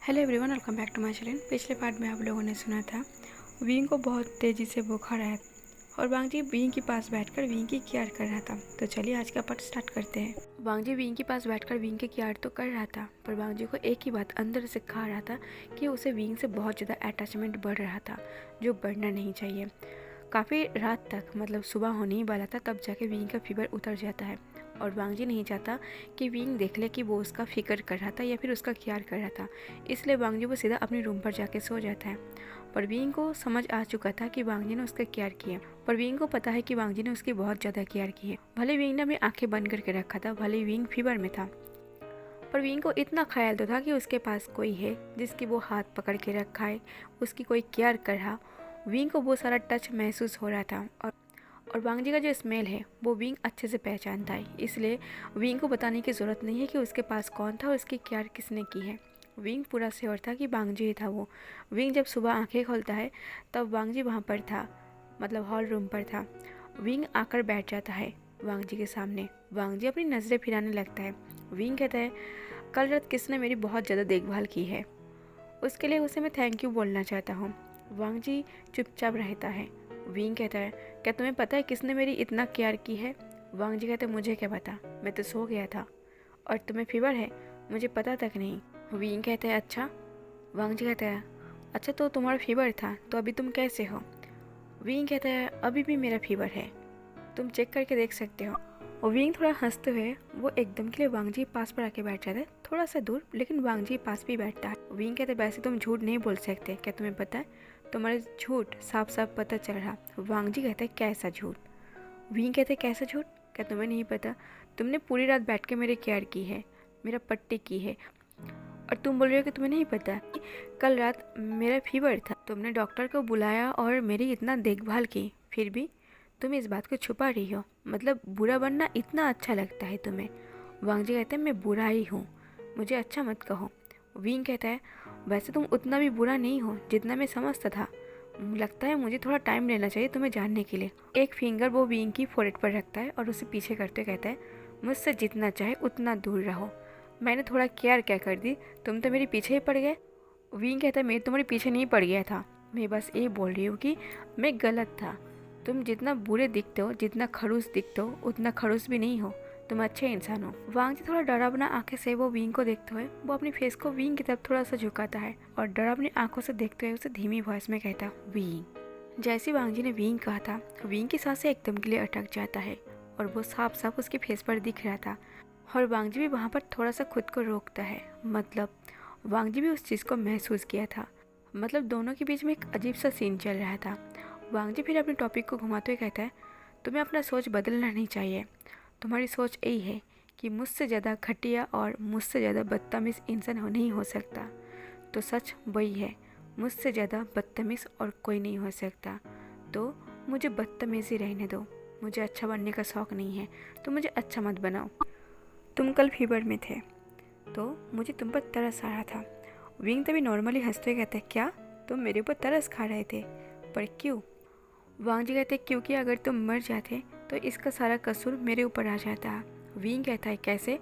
Hello everyone, welcome back to my channel. पिछले part में आप लोगों ने सुना था विंग को बहुत तेज़ी से बुखार आया और वांगजी विंग के पास बैठकर विंग की केयर कर रहा था। तो चलिए आज का पार्ट स्टार्ट करते हैं। वांगजी विंग के पास बैठकर विंग की केयर तो कर रहा था, पर वांगजी को एक ही बात अंदर से खा रहा था कि उसे विंग से बहुत ज़्यादा अटैचमेंट बढ़ रहा था, जो बढ़ना नहीं चाहिए। काफ़ी रात तक, मतलब सुबह होने ही वाला था, तब जाके विंग का फीवर उतर जाता है और वांगजी नहीं चाहता कि विंग देख ले कि वो उसका फिक्र कर रहा था या फिर उसका केयर कर रहा था। इसलिए वांगजी वो सीधा अपने रूम पर जाके सो जाता है। पर विंग को समझ आ चुका था कि वांगजी ने उसका केयर किया, पर विंग को पता है कि वांगजी ने उसकी बहुत ज़्यादा केयर की है। भले विंग ने अपनी आंखें बंद करके रखा था, भले विंग फीवर में था, पर विंग को इतना ख्याल तो था कि उसके पास कोई है जिसकी वो हाथ पकड़ के रखा है, उसकी कोई केयर कर रहा। विंग को वो सारा टच महसूस हो रहा था और वांगजी का जो स्मेल है वो विंग अच्छे से पहचानता है। इसलिए विंग को बताने की ज़रूरत नहीं है कि उसके पास कौन था और उसकी केयर किसने की है। विंग पूरा श्योर था कि वांगजी ही था वो। विंग जब सुबह आंखें खोलता है तब वांगजी वहाँ पर था, मतलब हॉल रूम पर था। विंग आकर बैठ जाता है वांगजी के सामने। वांगजी अपनी नज़रें फिराने लगता है। विंग कहता है, कल रात किसने मेरी बहुत ज़्यादा देखभाल की है, उसके लिए उसे मैं थैंक यू बोलना चाहता हूँ। वांगजी चुपचाप रहता है। विंग कहता है, क्या तुम्हें पता है किसने मेरी इतना केयर की है? वांगजी कहते, मुझे क्या पता, मैं तो सो गया था। और तुम्हें फीवर है? मुझे पता तक नहीं। विंग कहता है, अच्छा। वांगजी कहता है, अच्छा तो तुम्हारा फीवर था, तो अभी तुम कैसे हो? विंग कहता है, अभी भी मेरा फीवर है, तुम चेक करके देख सकते हो। और विंग थोड़ा हंसते हुए वो एकदम के लिए वांगजी पास पर आके बैठ जाता है, थोड़ा सा दूर, लेकिन वांगजी पास भी बैठता है। विंग कहते, वैसे तुम झूठ नहीं बोल सकते, क्या तुम्हें पता है? तुम्हारा झूठ साफ साफ पता चल रहा। वांगजी कहता है, कैसा झूठ? विंग कहते, कैसा झूठ? क्या तुम्हें नहीं पता? तुमने पूरी रात बैठ के मेरी केयर की है, मेरा पट्टी की है, और तुम बोल रहे हो कि तुम्हें नहीं पता? कल रात मेरा फीवर था, तुमने डॉक्टर को बुलाया और मेरी इतना देखभाल की, फिर भी तुम इस बात को छुपा रही हो। मतलब बुरा बनना इतना अच्छा लगता है तुम्हें? वांगजी कहते हैं, मैं बुरा ही हूँ, मुझे अच्छा मत कहो। विंग कहता है, वैसे तुम उतना भी बुरा नहीं हो जितना मैं समझता था। लगता है मुझे थोड़ा टाइम लेना चाहिए तुम्हें जानने के लिए। एक फिंगर वो विंग की फोrehead पर रखता है और उसे पीछे करते कहता है, मुझसे जितना चाहे उतना दूर रहो। मैंने थोड़ा केयर क्या कर दी, तुम तो मेरे पीछे ही पड़ गए। विंग कहता है, मैं तुम्हारे पीछे नहीं पड़ गया था, मैं बस ये बोल रही हूँ कि मैं गलत था। तुम जितना बुरे दिखते हो, जितना खड़ूस दिखते हो, उतना खड़ूस भी नहीं हो, तुम अच्छे इंसान हो। वांगजी थोड़ा डरावना आंखें से वो विंग को देखते हुए वो अपनी फेस को विंग की तरफ थोड़ा सा झुकाता है और डरावनी आंखों से देखते हुए उसे धीमी वॉइस में कहता, विंग। जैसे वांगजी ने विंग कहा था, विंग की सांसें एकदम के लिए अटक जाता है और वो साफ साफ उसके फेस पर दिख रहा था। और वांगजी भी वहाँ पर थोड़ा सा खुद को रोकता है, मतलब वांगजी भी उस चीज़ को महसूस किया था। मतलब दोनों के बीच में एक अजीब सा सीन चल रहा था। वांगजी फिर अपने टॉपिक को घुमाते हुए कहता है, तुम्हें अपना सोच बदलना नहीं चाहिए। तुम्हारी सोच यही है कि मुझसे ज़्यादा घटिया और मुझसे ज़्यादा बदतमीज़ इंसान नहीं हो सकता। तो सच वही है, मुझसे ज़्यादा बदतमीज़ और कोई नहीं हो सकता। तो मुझे बदतमीज़ी रहने दो, मुझे अच्छा बनने का शौक़ नहीं है, तो मुझे अच्छा मत बनाओ। तुम कल फीवर में थे तो मुझे तुम पर तरस आ रहा था। विंग तभी नॉर्मली हंसते हुए कहते, क्या तुम मेरे ऊपर तरस खा रहे थे? पर क्यों? वांगजी कहते, क्योंकि अगर तुम मर जाते तो इसका सारा कसूर मेरे ऊपर आ जाता। विंग कहता है, कैसे?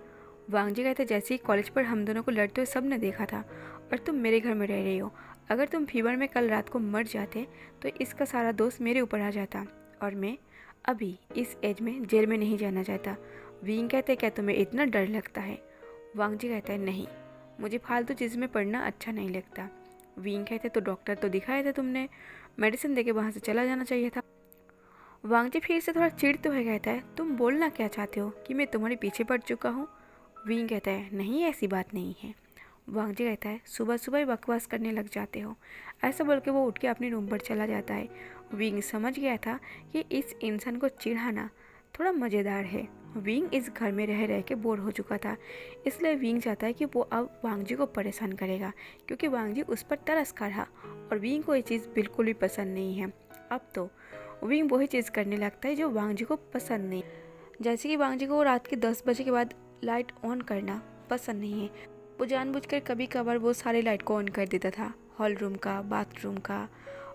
वांगजी कहते, जैसे ही कॉलेज पर हम दोनों को लड़ते हुए सब ने देखा था और तुम मेरे घर में रह रही हो। अगर तुम फीवर में कल रात को मर जाते तो इसका सारा दोष मेरे ऊपर आ जाता और मैं अभी इस एज में जेल में नहीं जाना चाहता। विंग कहते, क्या तुम्हें इतना डर लगता है? वांगजी कहता है, नहीं, मुझे फालतू चीज़ में पढ़ना अच्छा नहीं लगता। विंग कहते, तो डॉक्टर तो दिखाया था तुमने, मेडिसिन देके वहाँ से चला जाना चाहिए था। वांगजी फिर से थोड़ा चिढ़ते हुए कहता है, तुम बोलना क्या चाहते हो कि मैं तुम्हारे पीछे पड़ चुका हूँ? विंग कहता है, नहीं, ऐसी बात नहीं है। वांगजी कहता है, सुबह सुबह ही बकवास करने लग जाते हो। ऐसा बोल के वो उठ के अपने रूम पर चला जाता है। विंग समझ गया था कि इस इंसान को चिढ़ाना थोड़ा मज़ेदार है। विंग इस घर में रह रह के बोर हो चुका था, इसलिए विंग चाहता है कि वो अब वांगजी को परेशान करेगा, क्योंकि वांगजी उस पर तरस खा रहा और विंग को ये चीज़ बिल्कुल भी पसंद नहीं है। अब तो विंग वही चीज़ करने लगता है जो वांगजी को पसंद नहीं। जैसे कि वांगजी को रात के 10 बजे के बाद लाइट ऑन करना पसंद नहीं है। वो जानबूझकर कभी कभार वो सारे लाइट को ऑन कर देता था, हॉल रूम का, बाथरूम का,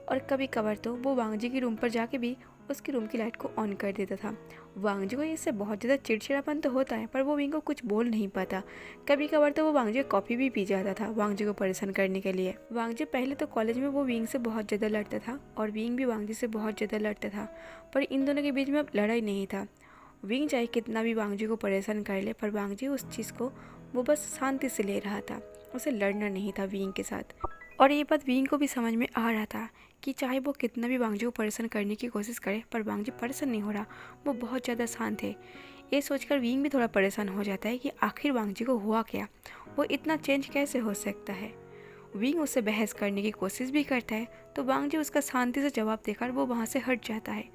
और कभी कभार तो वो वांगजी के रूम पर जाके भी उसकी रूम की लाइट को ऑन कर देता था। वांगजी को इससे बहुत ज़्यादा चिड़चिड़ापन तो होता है, पर वो विंग को कुछ बोल नहीं पाता। कभी कभार तो वो वांगजी कॉफ़ी भी पी जाता था वांगजी को परेशान करने के लिए। वांगजी पहले तो कॉलेज में वो विंग से बहुत ज़्यादा लड़ता था और विंग भी वांगजी से बहुत ज़्यादा लड़ता था, पर इन दोनों के बीच में अब लड़ाई नहीं था। विंग चाहे कितना भी वांगजी को परेशान कर ले, पर वांगजी उस चीज़ को वो बस शांति से ले रहा था, उसे लड़ना नहीं था विंग के साथ। और ये बात विंग को भी समझ में आ रहा था कि चाहे वो कितना भी वांगजी को परेशान करने की कोशिश करे, पर वांगजी परेशान नहीं हो रहा, वो बहुत ज़्यादा शांत है। ये सोचकर विंग भी थोड़ा परेशान हो जाता है कि आखिर वांगजी को हुआ क्या, वो इतना चेंज कैसे हो सकता है। विंग उससे बहस करने की कोशिश भी करता है, तो वांगजी उसका शांति से जवाब देकर वो वहाँ से हट जाता है।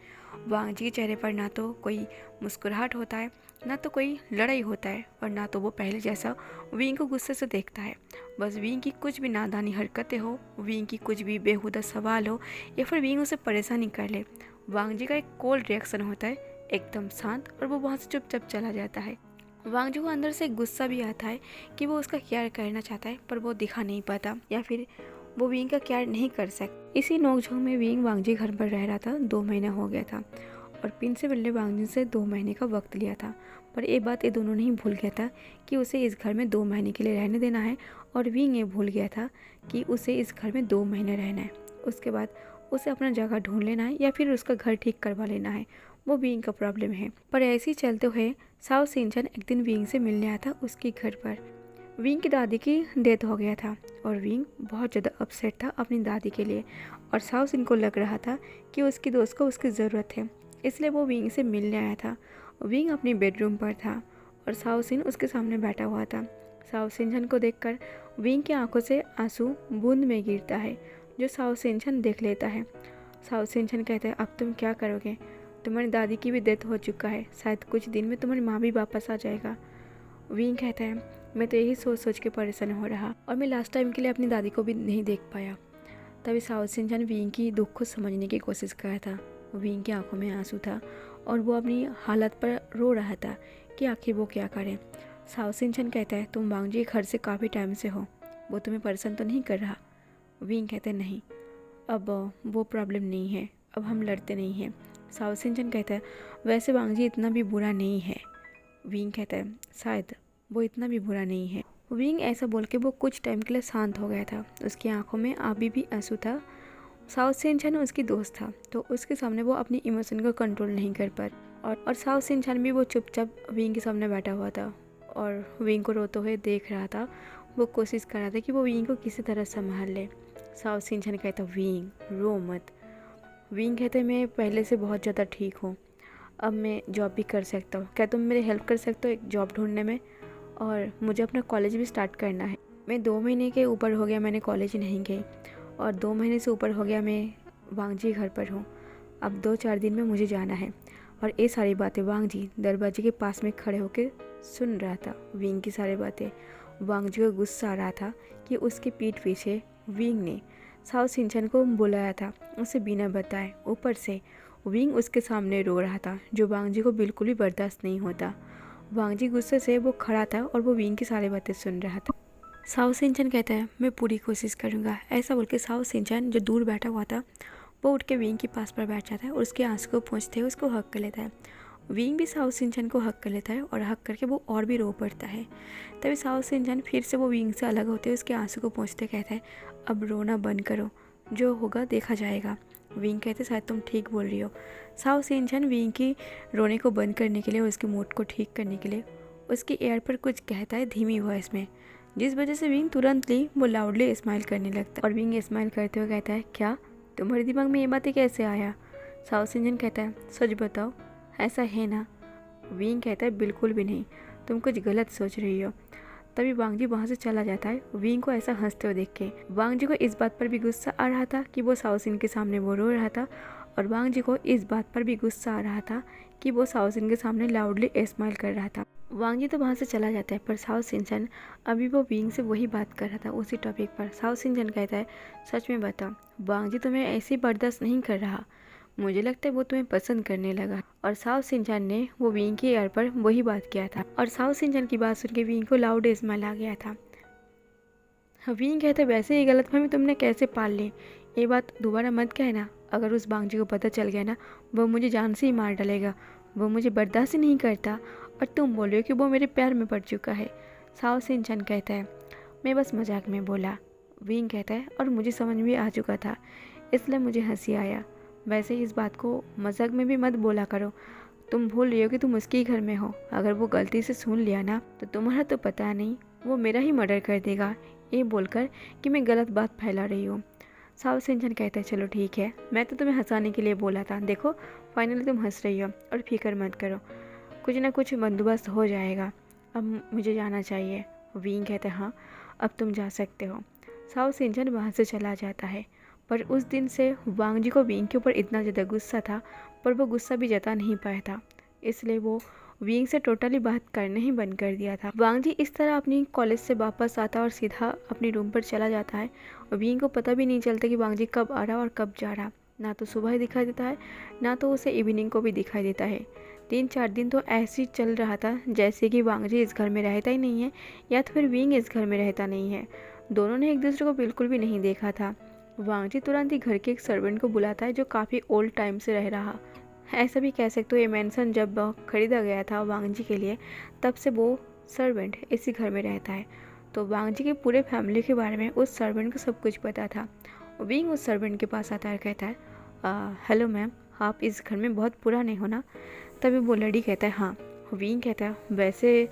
वांगजी के चेहरे पर ना तो कोई मुस्कुराहट होता है, ना तो कोई लड़ाई होता है, और ना तो वो पहले जैसा विंग को गुस्से से देखता है। बस विंग की कुछ भी नादानी हरकतें हो, विंग की कुछ भी बेहुदा सवाल हो, या फिर विंग उसे परेशानी कर ले, वांगजी का एक कोल्ड रिएक्शन होता है, एकदम शांत, और वो वहाँ से चुपचाप चला जाता है। वांगजी को अंदर से गुस्सा भी आता है कि वो उसका केयर करना चाहता है, पर वो दिखा नहीं पाता, या फिर वो विंग का केयर नहीं कर सकता। इसी नोकझोंक में विंग वांगजी घर पर रह रहा था। 2 महीना हो गया था और प्रिंसिपल ने वांगजी से 2 महीने का वक्त लिया था, पर ये बात ये दोनों नहीं भूल गया था कि उसे इस घर में 2 महीने के लिए रहने देना है, और विंग ये भूल गया था कि उसे इस घर में 2 महीने रहना है। उसके बाद उसे अपना जगह ढूंढ लेना है या फिर उसका घर ठीक करवा लेना है, वो विंग का प्रॉब्लम है। पर ऐसे ही चलते हुए साओ शिनचैन एक दिन विंग से मिलने आया था उसके घर पर। विंग की दादी की डेथ हो गया था और विंग बहुत ज़्यादा अपसेट था अपनी दादी के लिए, और साओ शिन को लग रहा था कि उसकी दोस्त को उसकी ज़रूरत है, इसलिए वो विंग से मिलने आया था। विंग अपनी बेडरूम पर था और साओ शिन उसके सामने बैठा हुआ था। साओ शिनचैन को देखकर विंग की आंखों से आंसू बूंद में गिरता है, जो साओ शिनचैन देख लेता है। साओ शिनचैन कहते हैं, अब तुम क्या करोगे? तुम्हारी दादी की भी डेथ हो चुका है, शायद कुछ दिन में तुम्हारी माँ भी वापस आ जाएगा। विंग कहता है, मैं तो यही सोच सोच के परेशान हो रहा, और मैं लास्ट टाइम के लिए अपनी दादी को भी नहीं देख पाया। तभी साओ शिनचैन विंग की दुख को समझने की कोशिश कर रहा था। विंग की आंखों में आंसू था और वो अपनी हालत पर रो रहा था कि आखिर वो क्या करे। साओ शिनचैन कहता है, तुम वांगजी घर से काफ़ी टाइम से हो, वो तुम्हें परेशान तो नहीं कर रहा? विंग कहते हैं, नहीं, अब वो प्रॉब्लम नहीं है, अब हम लड़ते नहीं हैं। साओ शिनचैन कहता है, वैसे वांगजी इतना भी बुरा नहीं है। विंग कहता है, शायद वो इतना भी बुरा नहीं है। विंग ऐसा बोल के वो कुछ टाइम के लिए शांत हो गया था। उसकी आंखों में अभी भी आंसू था। साओ शिनचैन उसकी दोस्त था, तो उसके सामने वो अपनी इमोशन को कंट्रोल नहीं कर पा, और साओ शिनचैन भी वो चुपचाप विंग के सामने बैठा हुआ था और विंग को रोते हुए देख रहा था। वो कोशिश कर रहा था कि वो विंग को किसी तरह संभाल ले। साओ शिनचैन कहता, विंग रो मत। विंग कहते, मैं पहले से बहुत ज़्यादा ठीक हूँ, अब मैं जॉब भी कर सकता हूँ। क्या तुम मेरी हेल्प कर सकते हो एक जॉब ढूंढने में? और मुझे अपना कॉलेज भी स्टार्ट करना है। मैं 2 महीने के ऊपर हो गया मैंने कॉलेज नहीं गई, और 2 महीने से ऊपर हो गया मैं वांगजी घर पर हूँ। अब 2-4 दिन में मुझे जाना है। और ये सारी बातें वांगजी दरवाजे के पास में खड़े होकर सुन रहा था। विंग की सारी बातें। वांगजी को गुस्सा आ रहा था कि उसके पीठ पीछे विंग ने साओ शिनचैन को बुलाया था, उसे बिना बताए। ऊपर से विंग उसके सामने रो रहा था, जो वांगजी को बिल्कुल भी बर्दाश्त नहीं होता। वांगजी गुस्से से वो खड़ा था और वो विंग की सारी बातें सुन रहा था। साओ शिनचैन कहता है, मैं पूरी कोशिश करूँगा। ऐसा बोल के साओ शिनचैन जो दूर बैठा हुआ था वो उठ के विंग के पास पर बैठ जाता है और उसके आंसू को पोंछते हुए उसको हक कर लेता है। विंग भी साओ शिनचैन को हक कर लेता है और हक करके वो और भी रो पड़ता है। तभी साओ शिनचैन फिर से वो विंग से अलग होते हुए उसके आंसू को पोंछते कहता है, अब रोना बंद करो, जो होगा देखा जाएगा। विंग कहते, शायद तुम ठीक बोल रही हो। साओ शिनचैन विंग की रोने को बंद करने के लिए और उसके मूड को ठीक करने के लिए उसकी एयर पर कुछ कहता है धीमी वॉइस में, जिस वजह से विंग तुरंत ही वो लाउडली स्माइल करने लगता है। और विंग स्माइल करते हुए कहता है, क्या तुम्हारे दिमाग में ये बातें कैसे आया? साओ शिनचैन कहता है, सच बताओ, ऐसा है ना? विंग कहता है, बिल्कुल भी नहीं, तुम कुछ गलत सोच रही हो। तभी वांगजी वहाँ से चला जाता है विंग को ऐसा हंसते हुए देख के। वांगजी को इस बात पर भी गुस्सा आ रहा था कि वो साओ शिन के सामने वो रो रहा था, और वांगजी को इस बात पर भी गुस्सा आ रहा था कि वो साओ शिन के सामने लाउडली स्माइल कर रहा था। वांगजी तो वहाँ से चला जाता है, पर साओ शिनचैन अभी वो विंग से वही बात कर रहा था उसी टॉपिक पर। साओ शिनचैन कहता है, सच में बता, वांगजी तुम्हें ऐसी बर्दाश्त नहीं कर रहा, मुझे लगता है वो तुम्हें पसंद करने लगा। और साओ शिनचैन ने वो विंग के एयर पर वही बात किया था, और साओ शिनचैन की बात सुन के विंग को लाउड स्माइल आ गया था। विंग कहता है, वैसे ये गलतफहमी तुमने कैसे पाल ली? ये बात दोबारा मत कहना, अगर उस बांगजी को पता चल गया ना, वो मुझे जान से ही मार डालेगा। वो मुझे बर्दाश्त ही नहीं करता। और तुम बोल रहे हो कि वो मेरे प्यार में पड़ चुका है। साओ शिनचैन कहता है, मैं बस मजाक में बोला। विंग कहता है, और मुझे समझ में आ चुका था, इसलिए मुझे हंसी आया। वैसे इस बात को मजाक में भी मत बोला करो। तुम भूल रही हो कि तुम उसके ही घर में हो। अगर वो गलती से सुन लिया ना, तो तुम्हारा तो पता नहीं, वो मेरा ही मर्डर कर देगा, ये बोलकर कि मैं गलत बात फैला रही हूँ। साओ शिनचैन कहता है, चलो ठीक है, मैं तो तुम्हें हंसाने के लिए बोला था। देखो फाइनली तुम हंस रही हो, और फिक्र मत करो, कुछ ना कुछ बंदोबस्त हो जाएगा। अब मुझे जाना चाहिए। विंग कहता है, हाँ अब तुम जा सकते हो। साओ शिनचैन वहाँ से चला जाता है। पर उस दिन से वांग जी को विंग के ऊपर इतना ज़्यादा गुस्सा था, पर वो गुस्सा भी जता नहीं पाया था, इसलिए वो विंग से टोटली बात करना ही बंद कर दिया था। वांग जी इस तरह अपनी कॉलेज से वापस आता और सीधा अपनी रूम पर चला जाता है। विंग को पता भी नहीं चलता कि वांग जी कब आ रहा और कब जा रहा। ना तो सुबह दिखाई देता है, ना तो उसे इवनिंग को भी दिखाई देता है। 3-4 दिन तो ऐसे ही चल रहा था जैसे कि वांग जी इस घर में रहता ही नहीं है, या तो फिर विंग इस घर में रहता नहीं है। दोनों ने एक दूसरे को बिल्कुल भी नहीं देखा था। वांग जी तुरंत ही घर के एक सर्वेंट को बुलाता है, जो काफ़ी ओल्ड टाइम से रह रहा। ऐसा भी कह सकते हो, ये मैंसन जब खरीदा गया था वांग जी के लिए, तब से वो सर्वेंट इसी घर में रहता है। तो वांग जी के पूरे फैमिली के बारे में उस सर्वेंट को सब कुछ पता था। विंग उस सर्वेंट के पास आता है, कहता है, हेलो मैम, आप इस घर में बहुत पुराने हो ना? तभी वो लेडी कहता है, हाँ। विंग कहता है, वैसे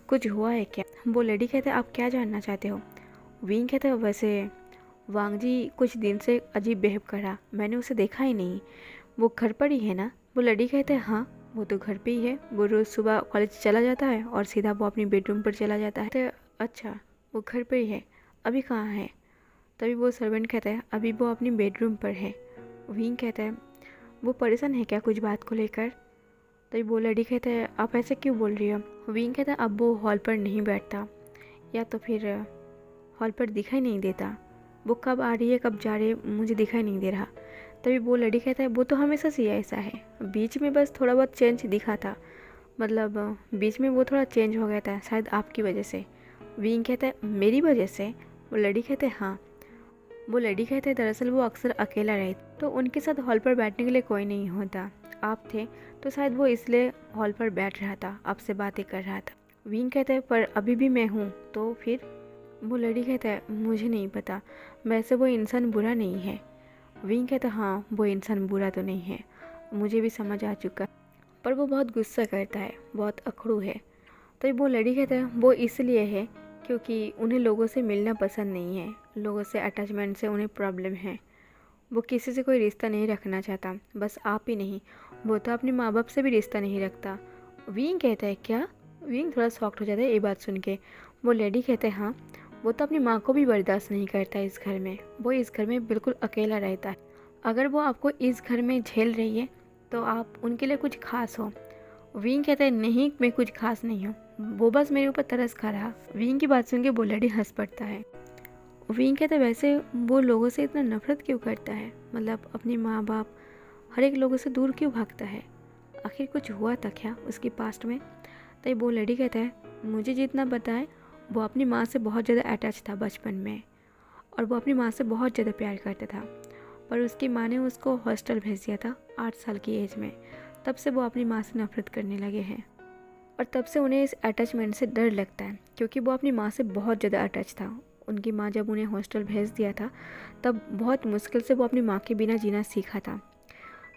कुछ हुआ है क्या? वो लेडी कहता है, आप क्या जानना चाहते हो? विंग कहता है, वैसे वांग जी कुछ दिन से अजीब बिहेव कर रहा, मैंने उसे देखा ही नहीं। वो घर पर ही है ना? वो लड़ी कहते हैं, हाँ वो तो घर पे ही है। वो रोज़ सुबह कॉलेज चला जाता है और सीधा वो अपनी बेडरूम पर चला जाता है। तो अच्छा, वो घर पे ही है, अभी कहाँ है? तभी वो सर्वेंट कहता है, अभी वो अपनी बेडरूम पर है। विंग कहता है, वो परेशान है क्या कुछ बात को लेकर? तभी वो लड़ी कहता है, आप ऐसे क्यों बोल रही हो? विंग कहता है, अब वो हॉल पर नहीं बैठता, या तो फिर हॉल पर दिखाई नहीं देता। वो कब आ रही है कब जा रही है मुझे दिखाई नहीं दे रहा। तभी वो लड़ी कहता है, वो तो हमेशा से ऐसा है, बीच में बस थोड़ा बहुत चेंज दिखा था, मतलब बीच में वो थोड़ा चेंज हो गया था, शायद आपकी वजह से। विंग कहता है, मेरी वजह से? वो लड़ी कहते हैं, हाँ। वो लड़ी कहते हैं, दरअसल वो अक्सर अकेला रहे, तो उनके साथ हॉल पर बैठने के लिए कोई नहीं होता। आप थे तो शायद वो इसलिए हॉल पर बैठ रहा था, आपसे बातें कर रहा था। विंग कहता है, पर अभी भी मैं हूँ तो फिर? वो लड़ी कहता है, मुझे नहीं पता, वैसे वो इंसान बुरा नहीं है। विंग कहता है, हाँ वो इंसान बुरा तो नहीं है, मुझे भी समझ आ चुका, पर वो बहुत गुस्सा करता है, बहुत अखड़ू है। तो वो लड़ी कहता है, वो इसलिए है क्योंकि उन्हें लोगों से मिलना पसंद नहीं है, लोगों से अटैचमेंट से उन्हें प्रॉब्लम है। वो किसी से कोई रिश्ता नहीं रखना चाहता, बस आप ही नहीं, वो तो अपने माँ बाप से भी रिश्ता नहीं रखता। विंग कहता है, क्या? विंग थोड़ा शॉक्ट हो जाता है ये बात सुन के। वो लेडी कहते हैं, हाँ वो तो अपनी माँ को भी बर्दाश्त नहीं करता इस घर में, वो इस घर में बिल्कुल अकेला रहता है। अगर वो आपको इस घर में झेल रही है तो आप उनके लिए कुछ खास हो। विंग कहता है, नहीं मैं कुछ खास नहीं हूँ, वो बस मेरे ऊपर तरस खा रहा। विंग की बात सुन के बुलेडी हंस पड़ता है। विंग कहता है, वैसे वो लोगों से इतना नफरत क्यों करता है, मतलब अपने माँ बाप हर एक लोगों से दूर क्यों भागता है? आखिर कुछ हुआ था क्या उसकी पास्ट में? तो वो लेडी कहता है, मुझे जितना पता है वो अपनी माँ से बहुत ज़्यादा अटैच था बचपन में, और वो अपनी माँ से बहुत ज़्यादा प्यार करता था, पर उसकी माँ ने उसको हॉस्टल भेज दिया था 8 साल की एज में। तब से वो अपनी माँ से नफरत करने लगे हैं, और तब से उन्हें इस अटैचमेंट से डर लगता है, क्योंकि वो अपनी माँ से बहुत ज़्यादा अटैच था। उनकी माँ जब उन्हें हॉस्टल भेज दिया था तब बहुत मुश्किल से वो अपनी माँ के बिना जीना सीखा था।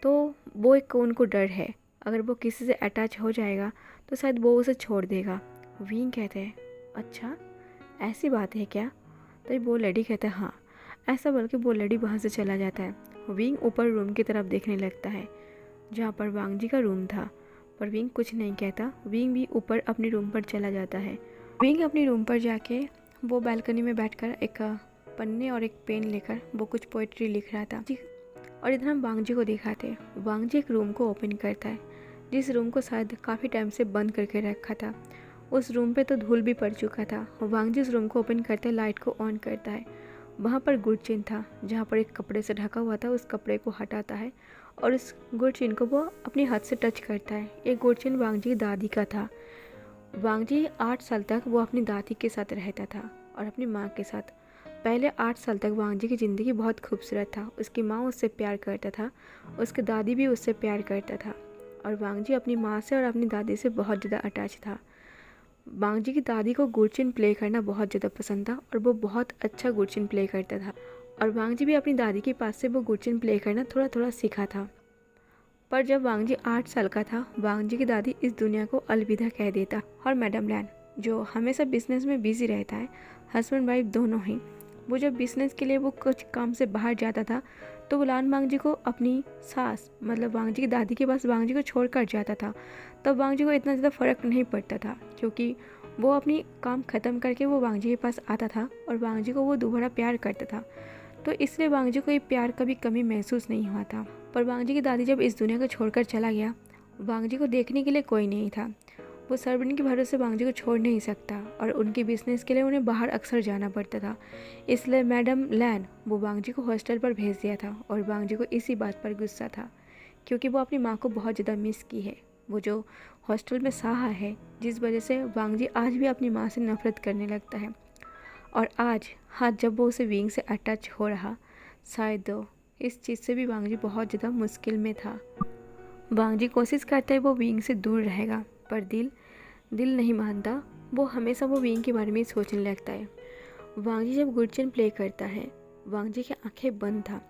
तो वो एक उनको डर है, अगर वो किसी से अटैच हो जाएगा तो शायद वो उसे छोड़ देगा। विंग कहते हैं, अच्छा ऐसी बात है क्या? तो वो लेडी कहता है, हाँ। ऐसा बोल के वो लेडी वहाँ से चला जाता है। विंग ऊपर रूम की तरफ देखने लगता है जहाँ पर वांग जी का रूम था, पर विंग कुछ नहीं कहता। विंग भी ऊपर अपने रूम पर चला जाता है। विंग अपनी रूम पर जाके वो बालकनी में बैठकर एक पन्ने और एक पेन लेकर वो कुछ पोइट्री लिख रहा था। और इधर हम वांग जी को दिखाते हैं। वांग जी एक रूम को ओपन करता है, जिस रूम को शायद काफ़ी टाइम से बंद करके रखा था। उस रूम पे तो धूल भी पड़ चुका था। वांग जी उस रूम को ओपन करते लाइट को ऑन करता है। वहाँ पर गुड चिन्ह था, जहाँ पर एक कपड़े से ढका हुआ था, उस कपड़े को हटाता है और उस गुड चिन्ह को वो अपने हाथ से टच करता है। एक गुड चिन्ह वांग जी की दादी का था। वांग जी 8 साल तक वो अपनी दादी के साथ रहता था और अपनी माँ के साथ। पहले 8 साल तक वांग जी की ज़िंदगी बहुत खूबसूरत था। उसकी माँ उससे प्यार करता था, उसकी दादी भी उससे प्यार करता था और वांग जी अपनी माँ से और अपनी दादी से बहुत ज़्यादा अटैच था। वांग जी की दादी को गुरचिन प्ले करना बहुत ज़्यादा पसंद था और वो बहुत अच्छा गुरचिन प्ले करता था और वांग जी भी अपनी दादी के पास से वो गुरचिन प्ले करना थोड़ा थोड़ा सीखा था। पर जब वांग जी 8 साल का था, वांग जी की दादी इस दुनिया को अलविदा कह देता और मैडम लैन, जो हमेशा बिजनेस में बिजी रहता है, हस्बैंड वाइफ दोनों ही, वो जब बिजनेस के लिए वो कुछ काम से बाहर जाता था तो वो लान वांग जी को अपनी सास मतलब वांग जी की दादी के पास वांग जी को छोड़ कर जाता था। तब वांग जी को इतना ज़्यादा फ़र्क नहीं पड़ता था क्योंकि वो अपनी काम ख़त्म करके वो वांग जी के पास आता था और वांग जी को वो दोबारा प्यार करता था। तो इसलिए वांग जी को ये प्यार कभी कमी महसूस नहीं हुआ था। पर वांग जी की दादी जब इस दुनिया को छोड़कर चला गया, वांग जी को देखने के लिए कोई नहीं था। वो सर्वेंट के भरोसे वांग जी को छोड़ नहीं सकता और उनकी बिजनेस के लिए उन्हें बाहर अक्सर जाना पड़ता था। इसलिए मैडम लैन वो वांग जी को हॉस्टल पर भेज दिया था और वांग जी को इसी बात पर गुस्सा था क्योंकि वो अपनी माँ को बहुत ज़्यादा मिस की है। वो जो हॉस्टल में सहा है, जिस वजह से वांग जी आज भी अपनी माँ से नफरत करने लगता है। और आज जब वो उसे विंग से अटैच हो रहा, शायद इस चीज़ से भी वांग जी बहुत ज़्यादा मुश्किल में था। वांग जी कोशिश करता है वो विंग से दूर रहेगा, पर दिल नहीं मानता। वो हमेशा वो विंग के बारे में ही सोचने लगता है। वांग जी जब गुरचिन प्ले करता है, वांग जी की आंखें बंद था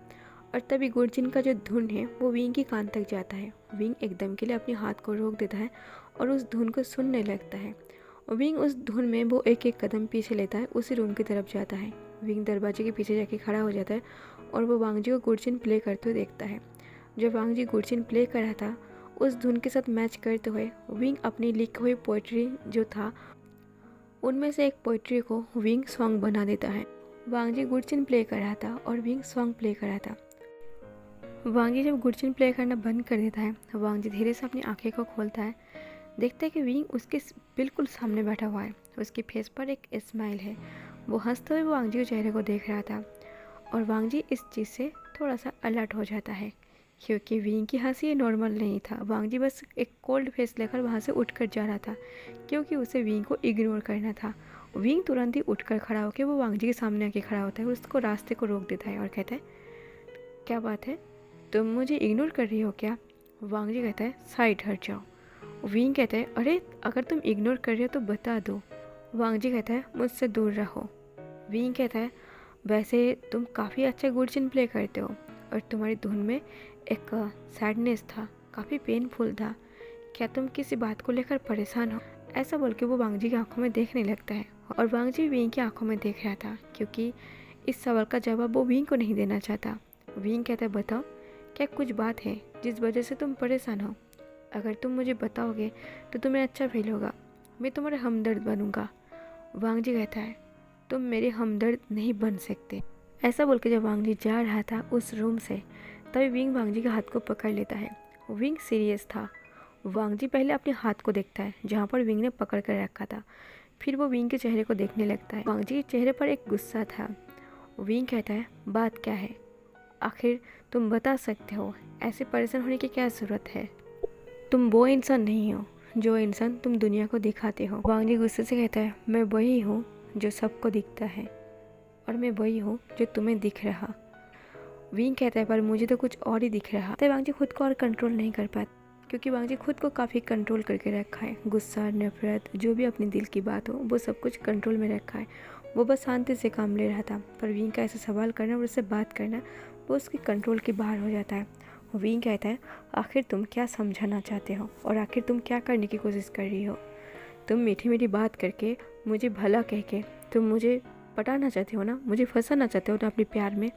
और तभी गुरचिन का जो धुन है वो विंग के कान तक जाता है। विंग एकदम के लिए अपने हाथ को रोक देता है और उस धुन को सुनने लगता है। विंग उस धुन में वो एक एक कदम पीछे लेता है, उसी रूम की तरफ जाता है। विंग दरवाजे के पीछे जाके खड़ा हो जाता है और वो वांग जी को गुरचिन प्ले करते हुए देखता है। जब वांग जी गुरचिन प्ले कर रहा था, उस धुन के साथ मैच करते हुए विंग अपनी लिखी हुई पोइट्री जो था उनमें से एक पोइट्री को विंग सॉन्ग बना देता है। वांग जी गुरचिन प्ले कर रहा था और विंग सॉन्ग प्ले कर रहा था। वांग जी जब गुरचिन प्ले करना बंद कर देता है, वांग जी धीरे से अपनी आंखें को खोलता है। देखता है कि विंग उसके बिल्कुल सामने बैठा हुआ है। उसके फेस पर एक स्माइल है। वो हंसते हुए वांग जी के चेहरे को देख रहा था और वांग जी इस चीज़ से थोड़ा सा अलर्ट हो जाता है क्योंकि विंग की हंसी नॉर्मल नहीं था। वांग जी बस एक कोल्ड फेस लेकर वहाँ से उठकर जा रहा था क्योंकि उसे विंग को इग्नोर करना था। विंग तुरंत ही उठकर खड़ा होकर वो वांग जी के सामने आके खड़ा होता है, उसको रास्ते को रोक देता है और कहता है, क्या बात है, तुम मुझे इग्नोर कर रही हो क्या? वांग जी कहता है, साइड हट जाओ। विंग कहता है, अरे अगर तुम इग्नोर कर रहे हो तो बता दो। वांग जी कहता है, मुझसे दूर रहो। विंग कहता है, वैसे तुम काफ़ी अच्छा गुरचिन प्ले करते हो और तुम्हारी धुन में एक सैडनेस था, काफ़ी पेनफुल था। क्या तुम किसी बात को लेकर परेशान हो? ऐसा बोल के वो वांग जी की आंखों में देखने लगता है और वांग जी विंग की आंखों में देख रहा था क्योंकि इस सवाल का जवाब वो विंग को नहीं देना चाहता। विंग कहता है, बताओ, क्या कुछ बात है जिस वजह से तुम परेशान हो? अगर तुम मुझे बताओगे तो तुम्हें अच्छा फील होगा, मैं तुम्हारा हमदर्द बनूंगा। वांग जी कहता है, तुम मेरे हमदर्द नहीं बन सकते। ऐसा बोल के जब वांग जी जा रहा था उस रूम से, तभी विंग वांग जी के हाथ को पकड़ लेता है। विंग सीरियस था। वांग जी पहले अपने हाथ को देखता है जहाँ पर विंग ने पकड़ कर रखा था, फिर वो विंग के चेहरे को देखने लगता है। वांग जी के चेहरे पर एक गुस्सा था। विंग कहता है, बात क्या है? आखिर तुम बता सकते हो, ऐसे परेशान होने की क्या ज़रूरत है? तुम वो इंसान नहीं हो जो इंसान तुम दुनिया को दिखाते हो। वांग जी गुस्से से कहता है, मैं वही हूँ जो सबको दिखता है और मैं वही हूँ जो तुम्हें दिख रहा। विंग कहता है, पर मुझे तो कुछ और ही दिख रहा। तो वांग जी खुद को और कंट्रोल नहीं कर पाता क्योंकि वांग जी खुद को काफ़ी कंट्रोल करके रखा है। गुस्सा, नफरत, जो भी अपने दिल की बात हो वो सब कुछ कंट्रोल में रखा है। वो बस शांति से काम ले रहा था, पर विंग का ऐसा सवाल करना और उससे बात करना वो उसके कंट्रोल के बाहर हो जाता है। विंग कहता है, आखिर तुम क्या समझाना चाहते हो और आखिर तुम क्या करने की कोशिश कर रही हो? तुम मीठी मीठी बात करके, मुझे भला कह के तुम मुझे पटाना चाहते हो ना, मुझे फंसाना चाहते हो ना अपने प्यार में।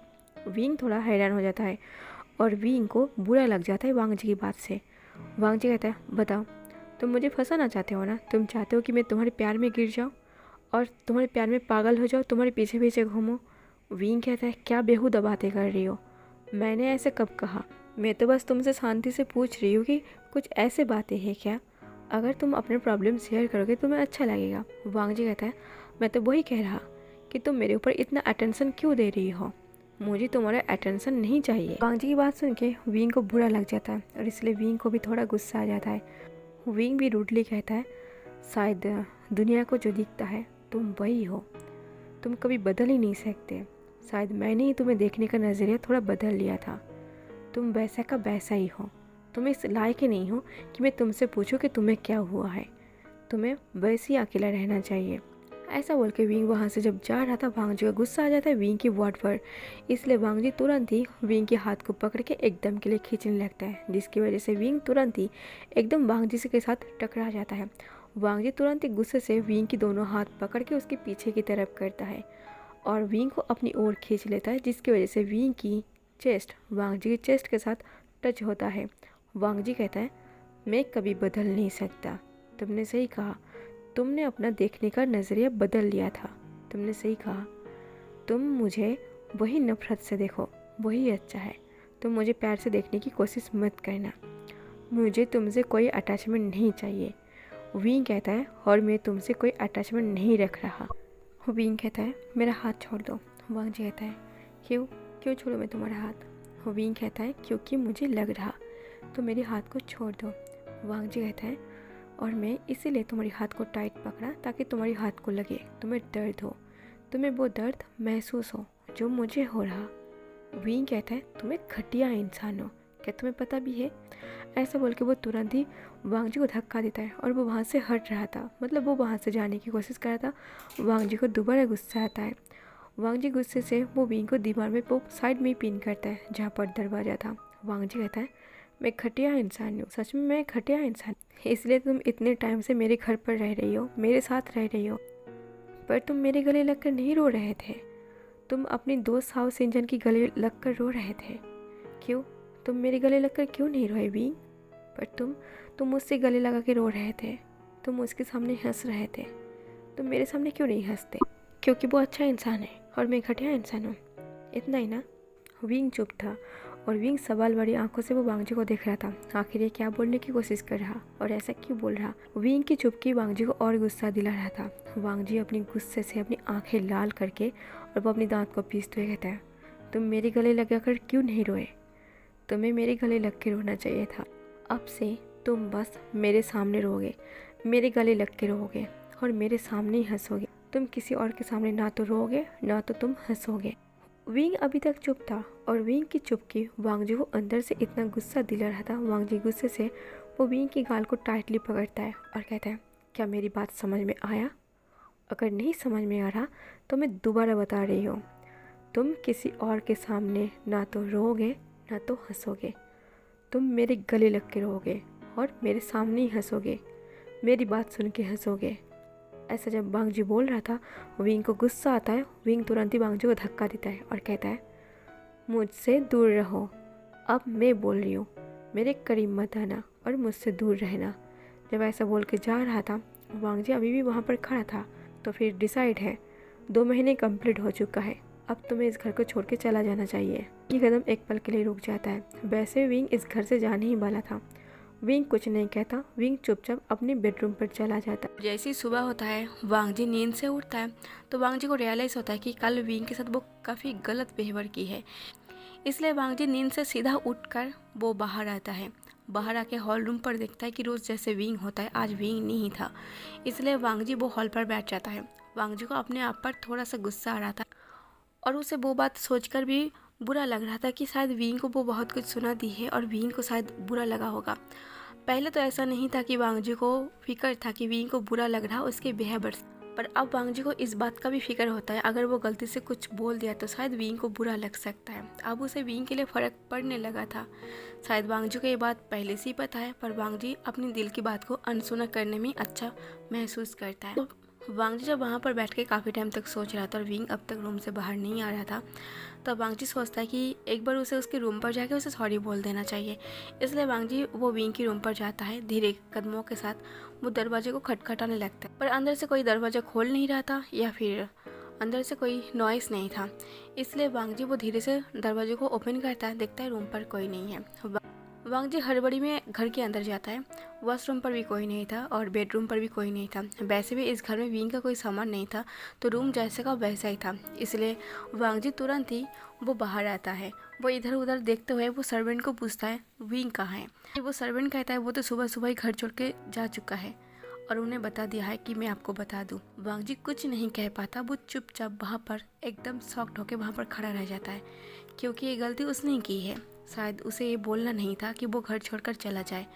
विंग थोड़ा हैरान हो जाता है और विंग को बुरा लग जाता है वांग जी की बात से। वांग जी कहता है, बताओ, तुम मुझे फंसाना चाहते हो ना? तुम चाहते हो कि मैं तुम्हारे प्यार में गिर जाऊँ और तुम्हारे प्यार में पागल हो जाओ, तुम्हारे पीछे पीछे घूमो? विंग कहता है, क्या बेहुदा बातें कर रही हो? मैंने ऐसे कब कहा? मैं तो बस तुमसे शांति से पूछ रही हूँ कि कुछ ऐसे बातें हैं क्या? अगर तुम अपने प्रॉब्लम शेयर करोगे तो तुम्हें अच्छा लगेगा। वांग जी कहता है, मैं तो वही कह रहा कि तुम मेरे ऊपर इतना अटेंशन क्यों दे रही हो? मुझे तुम्हारा अटेंशन नहीं चाहिए। वांग जी की बात सुन के विंग को बुरा लग जाता है और इसलिए विंग को भी थोड़ा गुस्सा आ जाता है। विंग भी रूडली कहता है, शायद दुनिया को जो दिखता है तुम वही हो। तुम कभी बदल ही नहीं सकते। शायद मैंने ही तुम्हें देखने का नज़रिया थोड़ा बदल लिया था। तुम वैसा का वैसा ही हो। तुम इस लायक ही नहीं हो कि मैं तुमसे पूछूं कि तुम्हें क्या हुआ है। तुम्हें वैसे ही अकेला रहना चाहिए। ऐसा बोल के विंग वहाँ से जब जा रहा था, वांगजी का गुस्सा आ जाता है विंग की वर्ड पर। इसलिए वांगजी तुरंत ही विंग के हाथ को पकड़ के एकदम के लिए खींचने लगता है, जिसकी वजह से विंग तुरंत ही एकदम वांगजी से के साथ टकरा जाता है। वांगजी तुरंत ही गुस्से से विंग की दोनों हाथ पकड़ के उसके पीछे की तरफ करता है और विंग को अपनी ओर खींच लेता है, जिसकी वजह से विंग की चेस्ट वांगजी की चेस्ट के साथ टच होता है। वांगजी कहता है, मैं कभी बदल नहीं सकता। तुमने सही कहा। तुमने अपना देखने का नज़रिया बदल लिया था। तुमने सही कहा। तुम मुझे वही नफ़रत से देखो, वही अच्छा है। तुम मुझे प्यार से देखने की कोशिश मत करना। मुझे तुमसे कोई अटैचमेंट नहीं चाहिए। विंग कहता है, और मैं तुमसे कोई अटैचमेंट नहीं रख रहा। विंग कहता है, मेरा हाथ छोड़ दो। वांगजी कहता है, क्यों क्यों छोड़ो मैं तुम्हारा हाथ? विंग कहता है, क्योंकि मुझे लग रहा। तो मेरे हाथ को छोड़ दो। वांगजी कहता है, और मैं इसीलिए तुम्हारे हाथ को टाइट पकड़ा ताकि तुम्हारे हाथ को लगे, तुम्हें दर्द हो, तुम्हें वो दर्द महसूस हो जो मुझे हो रहा। विंग कहता है, तुम्हें घटिया इंसान हो, क्या तुम्हें पता भी है? ऐसा बोल के वो तुरंत ही वांगजी को धक्का देता है और वो वहाँ से हट रहा था, मतलब वो वहाँ से जाने की कोशिश कर रहा था। वांगजी को दोबारा गुस्सा आता है। वांगजी गुस्से से वो विंग को दीवार में वो साइड में ही पिन करता है जहाँ पर दरवाज़ा था। वांगजी कहता है, मैं घटिया इंसान हूँ, सच में मैं घटिया इंसान, इसलिए तुम इतने टाइम से मेरे घर पर रह रही हो, मेरे साथ रह रही हो, पर तुम मेरे गले लगकर नहीं रो रहे थे। तुम अपनी दोस्त हाउस इंजन की गले लगकर रो रहे थे। क्यों? तुम मेरे गले लगकर क्यों नहीं रोए विंग? पर तुम मुझसे गले लगा के रो रहे थे। तुम उसके सामने हंस रहे थे। तुम मेरे सामने क्यों नहीं हंसते? क्योंकि वो अच्छा इंसान है और मैं घटिया इंसान हूँ, इतना ही ना? विंग चुप था और विंग सवाल भरी आंखों से वो वांगजी को देख रहा था। आखिर ये क्या बोलने की कोशिश कर रहा और ऐसा क्यों बोल रहा? विंग की चुपकी वांगजी को और गुस्सा दिला रहा था। वांगजी अपनी गुस्से से अपनी आंखें लाल करके और वो अपनी दांत को पीसते हुए कहता है, तुम मेरे गले लगाकर क्यों नहीं रोए? तुम्हें मेरे गले लग के रोना चाहिए था। अब से तुम बस मेरे सामने रोगे, मेरे गले लग के रोगे और मेरे सामने ही हंसोगे। तुम किसी और के सामने ना तो रोगे ना तो तुम हंसोगे। विंग अभी तक चुप था और विंग की चुपकी वांगजी को अंदर से इतना गुस्सा दिला रहा था। वांगजी गुस्से से वो विंग की गाल को टाइटली पकड़ता है और कहता है, क्या मेरी बात समझ में आया? अगर नहीं समझ में आ रहा तो मैं दोबारा बता रही हूँ, तुम किसी और के सामने ना तो रोगे ना तो हंसोगे। तुम मेरे गले लग के रोगे और मेरे सामने ही हंसोगे, मेरी बात सुन के हंसोगे। ऐसा जब वांगजी बोल रहा था, विंग को गुस्सा आता है। विंग तुरंत ही वांगजी को धक्का देता है और कहता है, मुझसे दूर रहो। अब मैं बोल रही हूँ, मेरे करीब मत आना और मुझसे दूर रहना। जब ऐसा बोल के जा रहा था, वांगजी अभी भी वहाँ पर खड़ा था। तो फिर डिसाइड है, 2 महीने कंप्लीट हो चुका है, अब तुम्हें इस घर को छोड़ के चला जाना चाहिए। ये कदम एक पल के लिए रुक जाता है। वैसे विंग इस घर से जाने ही वाला था। विंग कुछ नहीं कहता, विंग चुपचाप अपने बेडरूम पर चला जाता। जैसे ही सुबह होता है, वांगजी नींद से उठता है तो वांगजी को रियलाइज़ होता है कि कल विंग के साथ वो काफ़ी गलत बिहेवियर की है। इसलिए वांगजी नींद से सीधा उठकर वो बाहर आता है। बाहर आके हॉल रूम पर देखता है कि रोज़ जैसे विंग होता है, आज विंग नहीं था। इसलिए वांगजी वो हॉल पर बैठ जाता है। वांगजी को अपने आप पर थोड़ा सा गुस्सा आ रहा था और उसे वो बात सोचकर भी बुरा लग रहा था कि शायद विंग को वो बहुत कुछ सुना दी है और विंग को शायद बुरा लगा होगा। पहले तो ऐसा नहीं था कि वांगजी को फिक्र था कि विंग को बुरा लग रहा उसके बिहेवियर, पर अब वांगजी को इस बात का भी फिक्र होता है, अगर वो गलती से कुछ बोल दिया तो शायद विंग को बुरा लग सकता है। अब उसे विंग के लिए फ़र्क पड़ने लगा था। शायद वांगजी को ये बात पहले से ही पता है, पर वांगजी अपनी दिल की बात को अनसुना करने में अच्छा महसूस करता है। वांगजी जब वहाँ पर बैठ के काफ़ी टाइम तक सोच रहा था और विंग अब तक रूम से बाहर नहीं आ रहा था, तब वांगजी सोचता है कि एक बार उसे उसके रूम पर जाके उसे सॉरी बोल देना चाहिए। इसलिए वांगजी वो विंग की रूम पर जाता है। धीरे कदमों के साथ वो दरवाजे को खटखटाने लगता है, पर अंदर से कोई दरवाज़ा खोल नहीं रहा था या फिर अंदर से कोई नॉइस नहीं था। इसलिए वांगजी वो धीरे से दरवाजे को ओपन करता है, देखता है रूम पर कोई नहीं है। वांगजी हड़बड़ी में घर के अंदर जाता है। वॉशरूम पर भी कोई नहीं था और बेडरूम पर भी कोई नहीं था। वैसे भी इस घर में विंग का कोई सामान नहीं था, तो रूम जैसे का वैसा ही था। इसलिए वांगजी तुरंत ही वो बाहर आता है। वो इधर उधर देखते हुए वो सर्वेंट को पूछता है, विंग कहाँ है? वो सर्वेंट कहता है, वो तो सुबह सुबह ही घर छोड़ के जा चुका है और उन्हें बता दिया है कि मैं आपको बता दूं। वांग जी कुछ नहीं कह पाता, वो चुपचाप वहाँ पर एकदम शॉक्ड होकर वहाँ पर खड़ा रह जाता है, क्योंकि ये गलती उसने की है। शायद उसे ये बोलना नहीं था कि वो घर छोड़कर चला जाए,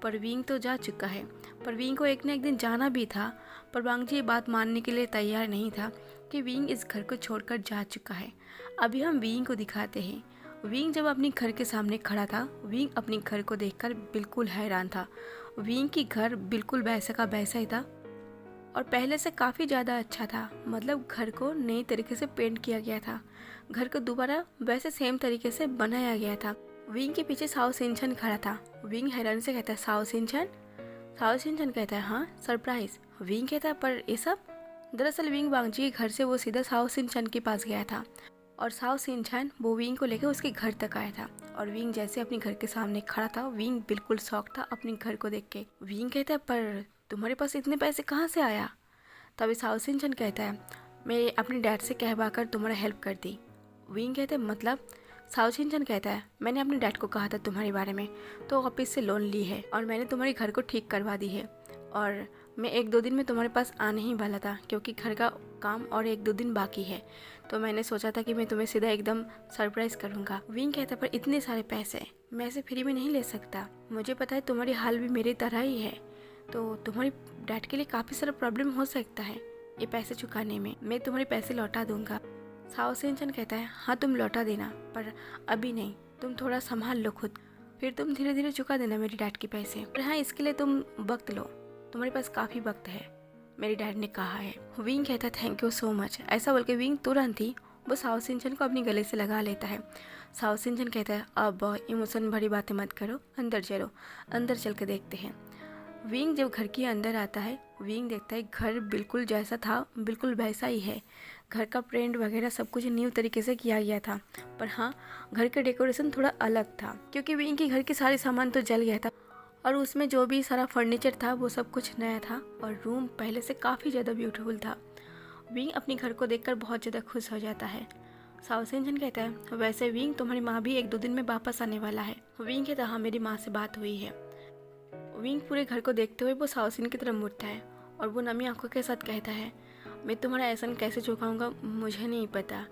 पर विंग तो जा चुका है। पर विंग को एक न एक दिन जाना भी था, पर वांग जी ये बात मानने के लिए तैयार नहीं था कि विंग इस घर को छोड़कर जा चुका है। अभी हम विंग को दिखाते हैं। विंग जब अपने घर के सामने खड़ा था, विंग अपने घर को देखकर बिल्कुल हैरान था। विंग की घर बिल्कुल वैसा का वैसा ही था और पहले से काफ़ी ज़्यादा अच्छा था। मतलब घर को नई तरीके से पेंट किया गया था, घर को दोबारा वैसे सेम तरीके से बनाया गया था। विंग के पीछे साओ शिनचैन खड़ा था। विंग हैरान से कहता है, साओ शिनचैन? साओ शिनचैन कहता है, हाँ सरप्राइज। विंग कहता है, पर ये सब? दरअसल विंग वांग जी के घर से वो सीधा साओ शिनचैन के पास गया था और साओ शिनचैन वो विंग को लेकर उसके घर तक आया था। और विंग जैसे अपने घर के सामने खड़ा था, विंग बिल्कुल शॉक था अपने घर को देख के। विंग कहता है, पर तुम्हारे पास इतने पैसे कहाँ से आया? तभी साओ शिनचैन कहता है, मैं अपने डैड से कहवा कर तुम्हारा हेल्प कर दी। विंग कहते हैं, मतलब? साओ शिनचैन कहता है, मैंने अपने डैड को कहा था तुम्हारे बारे में, तो ऑफिस से लोन ली है और मैंने तुम्हारे घर को ठीक करवा दी है। और मैं 1-2 दिन में तुम्हारे पास आने ही वाला था, क्योंकि घर का काम और 1-2 दिन बाकी है, तो मैंने सोचा था कि मैं तुम्हें सीधा एकदम सरप्राइज करूँगा। विंग कहता है, पर इतने सारे पैसे मैं ऐसे फ्री में नहीं ले सकता। मुझे पता है तुम्हारी हाल भी मेरी तरह ही है, तो तुम्हारे डैड के लिए काफ़ी सारा प्रॉब्लम हो सकता है ये पैसे चुकाने में। मैं तुम्हारे पैसे लौटा दूंगा। साओ शिनचैन कहता है, हाँ तुम लौटा देना, पर अभी नहीं, तुम थोड़ा संभाल लो खुद, फिर तुम धीरे धीरे चुका देना मेरे डैड के पैसे। पर हाँ, इसके लिए तुम वक्त लो, तुम्हारे पास काफ़ी वक्त है, मेरे डैड ने कहा है। विंग कहता है, थैंक यू सो मच। ऐसा बोल के विंग तुरंत ही वो साओ शिनचैन को अपने गले से लगा लेता है। साओ शिनचैन कहता है, अब इमोशन भरी बातें मत करो, अंदर चलो, अंदर चल के देखते हैं। विंग जब घर के अंदर आता है, विंग देखता है घर बिल्कुल जैसा था बिल्कुल वैसा ही है। घर का पेंट वगैरह सब कुछ न्यू तरीके से किया गया था, पर हाँ घर का डेकोरेशन थोड़ा अलग था, क्योंकि विंग के घर के सारे सामान तो जल गया था और उसमें जो भी सारा फर्नीचर था वो सब कुछ नया था और रूम पहले से काफ़ी ज़्यादा ब्यूटीफुल था। विंग अपने घर को देखकर बहुत ज़्यादा खुश हो जाता है। साओ शिनचैन कहता है, वैसे विंग तुम्हारी माँ भी 1-2 दिन में वापस आने वाला है। विंग कहता है, हाँ मेरी माँ से बात हुई है। विंग पूरे घर को देखते हुए वो साओ शिन की तरफ मुड़ता है और वो नमी आंखों के साथ कहता है, मैं तुम्हारा एहसान कैसे चुकाऊंगा मुझे नहीं पता,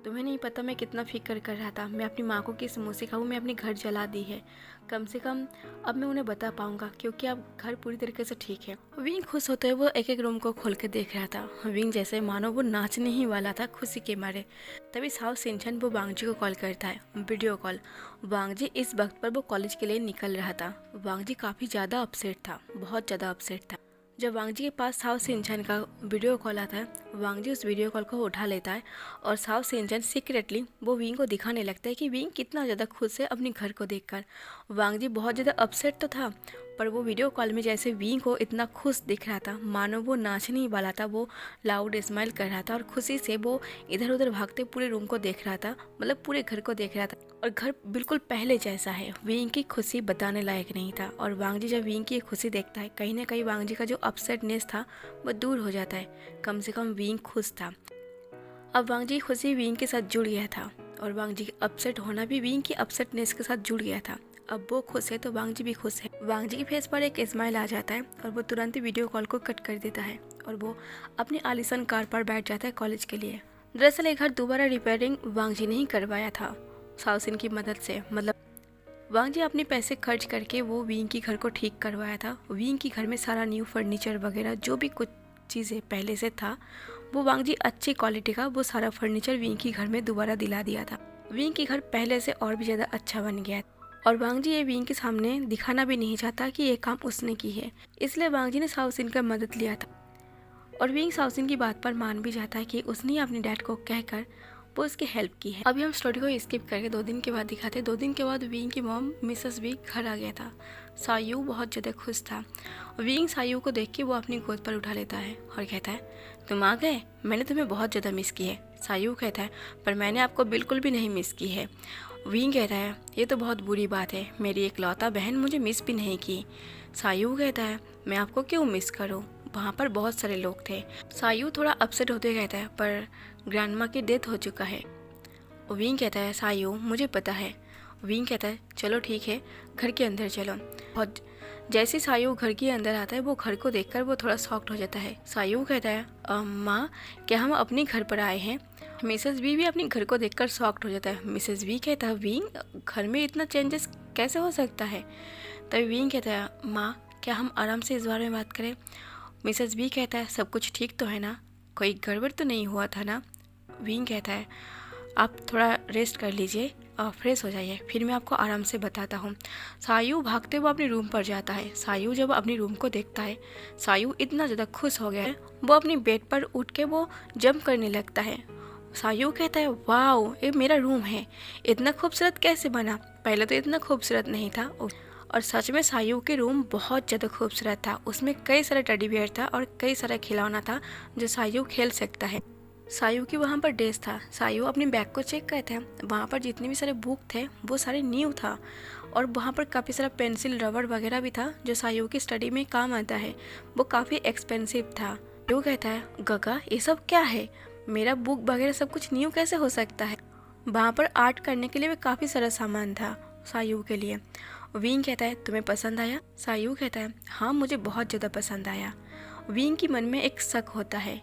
तुम्हें नहीं पता मैं कितना फिक्र कर रहा था। मैं अपनी माँ को किस मुँह से कहूँ मैं अपनी घर जला दी है, कम से कम अब मैं उन्हें बता पाऊंगा, क्योंकि अब घर पूरी तरीके से ठीक है। विंग खुश होते हुए वो एक एक रूम को खोल कर देख रहा था। विंग जैसे मानो वो नाचने ही वाला था खुशी के मारे। तभी साओ शिनचैन वो वांग जी को कॉल करता है, वीडियो कॉल। वांग जी इस वक्त पर वो कॉलेज के लिए निकल रहा था। वांग जी काफ़ी ज़्यादा अपसेट था, बहुत ज़्यादा अपसेट था। जब वांग जी के पास साओ शिनचैन का वीडियो कॉल आता है, वांग जी उस वीडियो कॉल को उठा लेता है और साओ शिनचैन सीक्रेटली वो विंग को दिखाने लगता है कि विंग कितना ज़्यादा खुश है अपने घर को देखकर। वांग जी बहुत ज़्यादा अपसेट तो था, पर वो वीडियो कॉल में जैसे विंग को इतना खुश दिख रहा था, मानो वो नाचने ही वाला था। वो लाउड स्माइल कर रहा था और खुशी से वो इधर उधर भागते पूरे रूम को देख रहा था, मतलब पूरे घर को देख रहा था। और घर बिल्कुल पहले जैसा है। विंग की खुशी बताने लायक नहीं था। और वांग जी जब विंग की खुशी देखता है, कहीं ना कहीं वांग जी का जो अपसेटनेस था वो दूर हो जाता है। कम से कम विंग खुश था। अब वांग जी की खुशी विंग के साथ जुड़ गया था और वांग जी अपसेट होना भी विंग की अपसेटनेस के साथ जुड़ गया था। अब वो खुश है तो वांग जी भी खुश है। वांग जी के फेस पर एक स्माइल आ जाता है और वो तुरंत ही वीडियो कॉल को कट कर देता है और वो अपनी आलीशान कार पर बैठ जाता है कॉलेज के लिए। दरअसल ये घर दोबारा रिपेयरिंग वांग जी ने ही करवाया था साओ शिन की मदद से। मतलब वांग जी अपने पैसे खर्च करके वो विंग की घर को ठीक करवाया था। विंग की घर में सारा न्यू फर्नीचर वगैरह जो भी कुछ चीज़ें पहले से था वो वांग जी अच्छी क्वालिटी का वो सारा फर्नीचर विंग की घर में दोबारा दिला दिया था। विंग की घर पहले से और भी ज़्यादा अच्छा बन गया और वांग जी ये विंग के सामने दिखाना भी नहीं चाहता कि ये काम उसने की है, इसलिए वांग जी ने साओ शिन का मदद लिया था। और विंग साओ शिन की बात पर मान भी जाता है कि उसने अपने डैड को कहकर वो उसकी हेल्प की है। अभी हम स्टोरी को स्किप करके 2 दिन के बाद दिखाते हैं। 2 दिन के बाद विंग की मॉम मिसेस भी घर आ गया था। सायू बहुत ज़्यादा खुश था। विंग सायू को देख के वो अपनी गोद पर उठा लेता है और कहता है, तुम आ गए, मैंने तुम्हें बहुत ज़्यादा मिस की है। सायू कहता है, पर मैंने आपको बिल्कुल भी नहीं मिस की है। विंग कहता है, ये तो बहुत बुरी बात है, मेरी इकलौता बहन मुझे मिस भी नहीं की। सायू कहता है, मैं आपको क्यों मिस करूँ, वहाँ पर बहुत सारे लोग थे। सायू थोड़ा अपसेट होते कहता है, पर ग्रैंडमा की डेथ हो चुका है। विंग कहता है, सायू मुझे पता है, विंग कहता है चलो ठीक है, घर के अंदर चलो। और जैसे सायू घर के अंदर आता है वो घर को देखकर वो थोड़ा शॉक्ड हो जाता है। सायू कहता है माँ क्या हम अपने घर पर आए हैं? मिसेस वी भी अपने घर को देखकर शॉक्ड हो जाता है। मिसेस वी कहता है विंग घर में इतना चेंजेस कैसे हो सकता है? तभी विंग कहता है माँ क्या हम आराम से इस बारे में बात करें? मिसेस वी कहता है सब कुछ ठीक तो है ना, कोई गड़बड़ तो नहीं हुआ था ना? विंग कहता है आप थोड़ा रेस्ट कर लीजिए और फ्रेश हो जाइए, फिर मैं आपको आराम से बताता हूँ। सायू भागते हुए अपने रूम पर जाता है। सायू जब अपने रूम को देखता है, सायू इतना ज़्यादा खुश हो गया है, वो अपनी बेड पर उठ के वो जंप करने लगता है। सायू कहता है वाओ ये मेरा रूम है, इतना खूबसूरत कैसे बना? पहले तो इतना खूबसूरत नहीं था। और सच में सायू के रूम बहुत ज़्यादा खूबसूरत था। उसमें कई सारे टेडी बियर था और कई सारा खिलौना था जो सायू खेल सकता है। सायू की वहाँ पर डेस्क था। सायू अपने बैग को चेक करते हैं, वहाँ पर जितने भी सारे बुक थे वो सारे न्यू था और वहाँ पर काफ़ी सारा पेंसिल रबड़ वगैरह भी था जो सायू की स्टडी में काम आता है। वो काफ़ी एक्सपेंसिव था। सायू कहता है गगा ये सब क्या है, मेरा बुक वगैरह सब कुछ न्यू कैसे हो सकता है? वहाँ पर आर्ट करने के लिए भी काफ़ी सारा सामान था सायू के लिए। विंग कहता है तुम्हें पसंद आया? सायू कहता है हाँ मुझे बहुत ज़्यादा पसंद आया। विंग के मन में एक शक होता है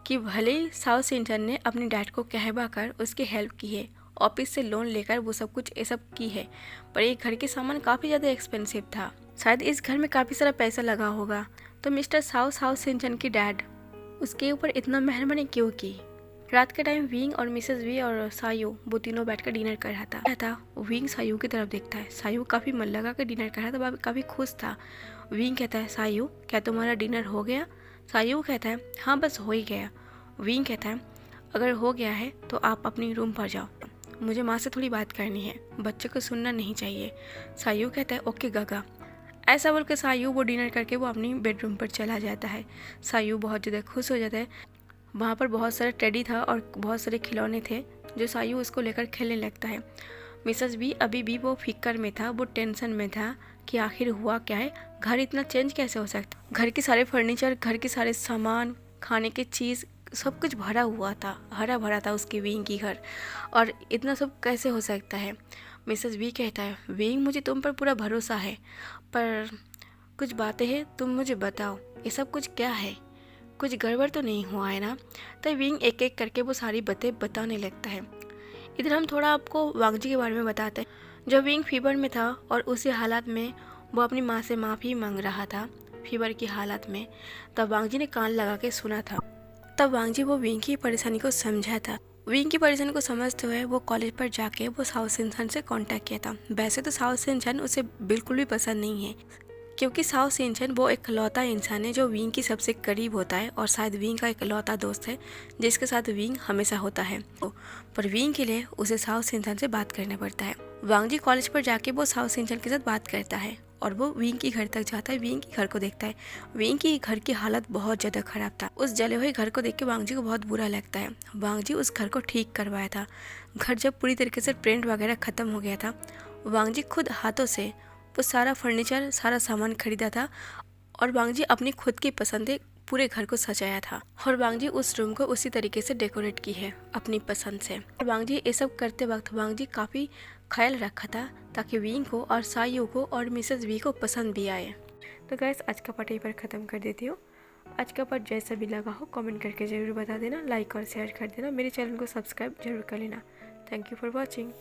कि भले ही साउथ सिंचन ने अपने डैड को कहवा कर उसकी हेल्प की है, ऑफिस से लोन लेकर वो सब कुछ ये सब की है, पर ये घर के सामान काफ़ी ज़्यादा एक्सपेंसिव था। शायद इस घर में काफ़ी सारा पैसा लगा होगा, तो मिस्टर साउथ सिंचन की डैड उसके ऊपर इतना मेहरबानी क्यों की? रात के टाइम विंग और मिसेस वी और सायू वो तीनों बैठकर डिनर कर रहा था। विंग सायू की तरफ देखता है। सायू काफ़ी मन लगा कर डिनर कर रहा था, काफ़ी खुश था। विंग कहता है सायू क्या तुम्हारा डिनर हो गया? सायू कहता है हाँ बस हो ही गया। विंग कहता है अगर हो गया है तो आप अपनी रूम पर जाओ, मुझे माँ से थोड़ी बात करनी है, बच्चे को सुनना नहीं चाहिए। सायू कहता है ओके गगा। ऐसा बोलकर सायू वो डिनर करके वो अपनी बेडरूम पर चला जाता है। सायू बहुत ज़्यादा खुश हो जाता है। वहाँ पर बहुत सारा टेडी था और बहुत सारे खिलौने थे जो सायू उसको लेकर खेलने लगता है। मिसेस बी अभी भी वो फिक्र में था, वो टेंशन में था कि आखिर हुआ क्या है, घर इतना चेंज कैसे हो सकता? घर के सारे फर्नीचर, घर के सारे सामान, खाने की चीज़ सब कुछ भरा हुआ था, हरा भरा था उसके विंग की घर, और इतना सब कैसे हो सकता है? मिसेस बी कहता है विंग मुझे तुम पर पूरा भरोसा है, पर कुछ बातें हैं तुम मुझे बताओ ये सब कुछ क्या है, कुछ गड़बड़ तो नहीं हुआ है ना? तो विंग एक एक करके वो सारी बातें बताने लगता है। इधर हम थोड़ा आपको वांगजी के बारे में बताते हैं। जब विंग फीवर में था और उसी हालात में वो अपनी माँ से माफ़ी मांग रहा था फीवर की हालत में, तब वांगजी ने कान लगा के सुना था। तब वांगजी वो विंग की परेशानी को समझा था। विंग की परेशानी को समझते हुए वो कॉलेज पर जाके वो साउथ सिंचन से कांटेक्ट किया था। वैसे तो साउथ सिंचन उसे बिल्कुल भी पसंद नहीं है, क्योंकि साउथ सिंचन वो इकलौता इंसान है जो विंग की सबसे करीब होता है और शायद विंग का इकलौता दोस्त है जिसके साथ विंग हमेशा होता है। पर विंग के लिए उसे साउथ सिंचन से बात करना पड़ता है। वांगजी कॉलेज पर जाके वो साउथ सिंचन के साथ बात करता है और वो विंग की घर तक जाता है, विंग की घर को देखता है। विंग की घर की हालत बहुत ज़्यादा खराब था। उस जले हुए घर को देख के वांगजी को बहुत बुरा लगता है। वांगजी उस घर को ठीक करवाया था। घर जब पूरी तरीके से पेंट वगैरह ख़त्म हो गया था, वांगजी खुद हाथों से वो सारा फर्नीचर, सारा सामान खरीदा था और वांगजी अपनी खुद की पसंद पूरे घर को सजाया था और वांगजी उस रूम को उसी तरीके से डेकोरेट की है अपनी पसंद से। और वांगजी ये सब करते वक्त वांगजी काफ़ी ख्याल रखा था ताकि विंग को और सायू को और मिसेस वी को पसंद भी आए। तो गैस आज का पार्ट यहीं पर ख़त्म कर देती हूँ। आज का पार्ट जैसा भी लगा हो कमेंट करके ज़रूर बता देना, लाइक और शेयर कर देना, मेरे चैनल को सब्सक्राइब जरूर कर लेना। Thank you for watching.